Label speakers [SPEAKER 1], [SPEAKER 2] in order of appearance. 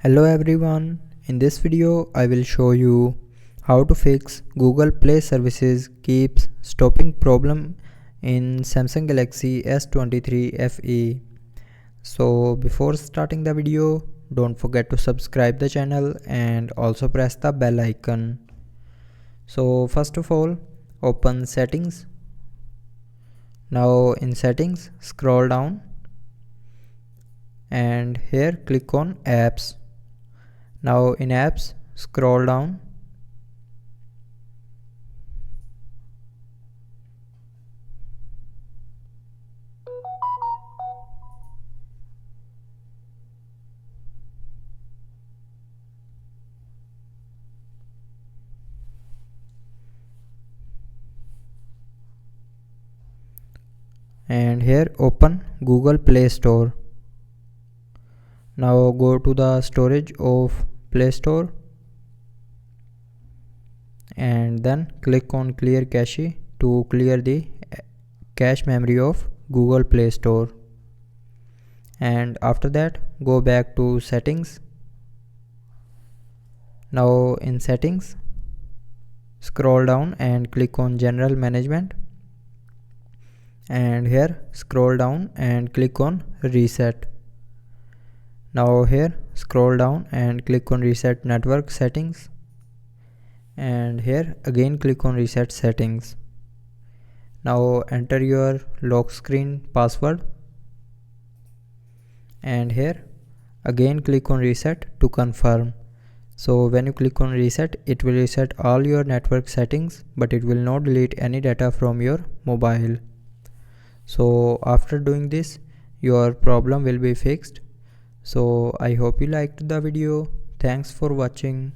[SPEAKER 1] Hello everyone, in this video I will show you how to fix Google Play services keeps stopping problem in Samsung Galaxy S23 FE. So before starting the video, don't forget to subscribe the channel and also press the bell icon. So first of all, open settings. Now in settings, scroll down and here click on apps. Now in apps, scroll down and here open Google Play Store. Now go to the storage of Play Store and then click on clear cache to clear the cache memory of Google Play Store. And after that go back to settings. Now in settings, scroll down and click on general management, and here scroll down and click on reset. Now here scroll down and click on reset network settings, and here again click on reset settings. Now enter your lock screen password, and here again click on reset to confirm. So when you click on reset, it will reset all your network settings, but it will not delete any data from your mobile. So after doing this, your problem will be fixed. So I hope you liked the video. Thanks for watching.